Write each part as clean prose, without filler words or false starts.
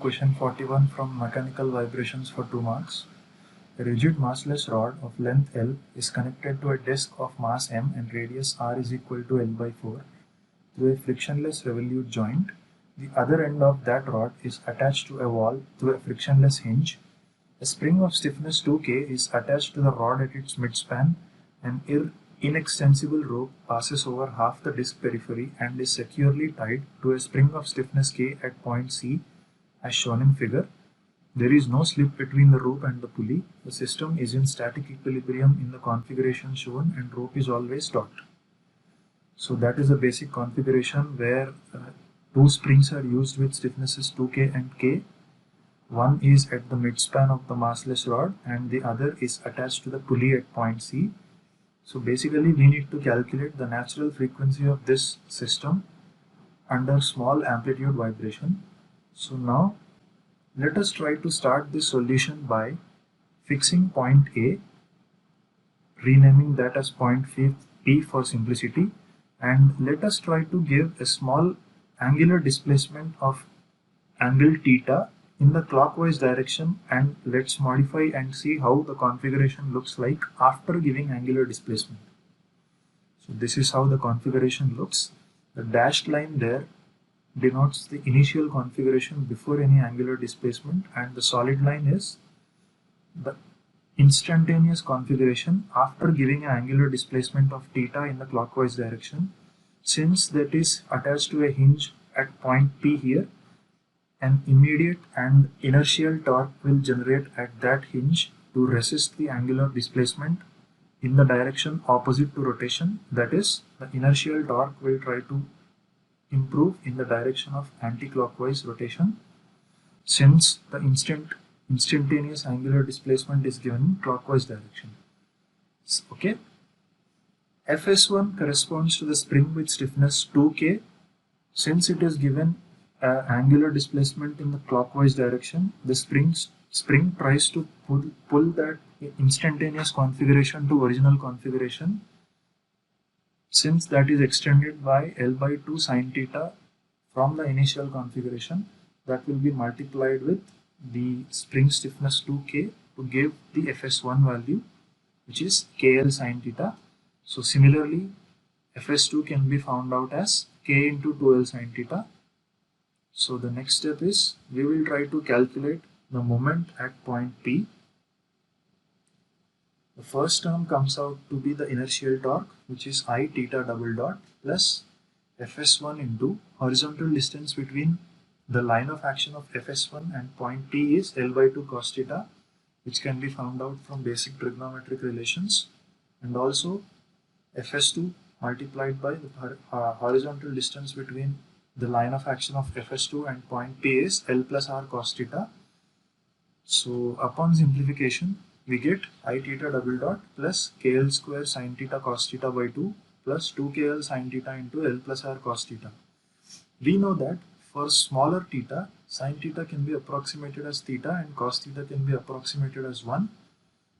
Question 41 from Mechanical Vibrations for 2 marks. A rigid massless rod of length L is connected to a disc of mass m and radius r is equal to L by 4 through a frictionless revolute joint. The other end of that rod is attached to a wall through a frictionless hinge. A spring of stiffness 2K is attached to the rod at its midspan. An inextensible rope passes over half the disc periphery and is securely tied to a spring of stiffness K at point C as shown in figure. There is no slip between the rope and the pulley. The system is in static equilibrium in the configuration shown and rope is always taut. So that is the basic configuration where two springs are used with stiffnesses 2K and K. One is at the midspan of the massless rod and the other is attached to the pulley at point C. So basically we need to calculate the natural frequency of this system under small amplitude vibration. So now let us try to start this solution by fixing point A, renaming that as point P for simplicity, and let us try to give a small angular displacement of angle theta in the clockwise direction, and let's modify and see how the configuration looks like after giving angular displacement. So this is how the configuration looks. The dashed line there denotes the initial configuration before any angular displacement, and the solid line is the instantaneous configuration after giving an angular displacement of theta in the clockwise direction. Since that is attached to a hinge at point P here, an immediate and inertial torque will generate at that hinge to resist the angular displacement in the direction opposite to rotation. That is, the inertial torque will try to improve in the direction of anti-clockwise rotation, since the instantaneous angular displacement is given in clockwise direction. Okay. Fs1 corresponds to the spring with stiffness 2K. Since it is given angular displacement in the clockwise direction, the spring tries to pull that instantaneous configuration to original configuration. Since that is extended by L by 2 sin theta from the initial configuration, that will be multiplied with the spring stiffness 2K to give the Fs1 value, which is KL sin theta. So similarly, Fs2 can be found out as K into 2L sin theta. So the next step is we will try to calculate the moment at point P. The first term comes out to be the inertial torque, which is I theta double dot plus Fs1 into horizontal distance between the line of action of Fs1 and point P is L by 2 cos theta, which can be found out from basic trigonometric relations, and also Fs2 multiplied by the horizontal distance between the line of action of Fs2 and point P is L plus R cos theta. So upon simplification, we get I theta double dot plus KL square sin theta cos theta by 2 plus 2KL sin theta into L plus R cos theta. We know that for smaller theta, sin theta can be approximated as theta and cos theta can be approximated as 1.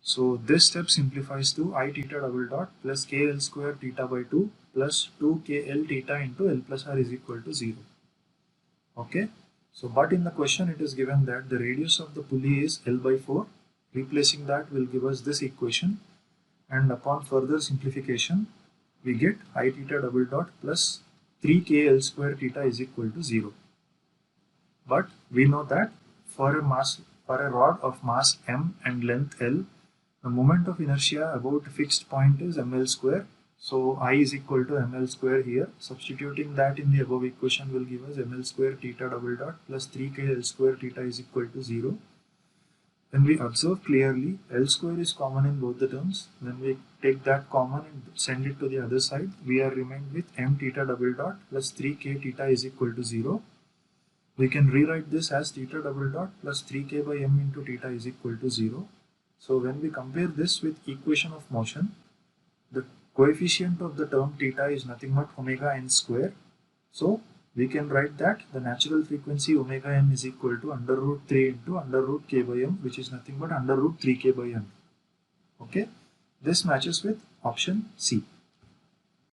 So this step simplifies to I theta double dot plus KL square theta by 2 plus 2KL theta into L plus R is equal to 0. Okay. So but in the question it is given that the radius of the pulley is L by 4. Replacing that will give us this equation, and upon further simplification we get I theta double dot plus 3KL square theta is equal to 0. But we know that for a rod of mass m and length L, the moment of inertia about a fixed point is ml square. So I is equal to ml square here. Substituting that in the above equation will give us ml square theta double dot plus 3KL square theta is equal to 0. When we observe clearly, L square is common in both the terms. When we take that common and send it to the other side, we are remained with m theta double dot plus 3k theta is equal to 0. We can rewrite this as theta double dot plus 3k by m into theta is equal to 0. So when we compare this with equation of motion, the coefficient of the term theta is nothing but omega n square. So we can write that the natural frequency omega m is equal to under root 3 into under root k by m, which is nothing but under root 3k by m. Okay, this matches with option C.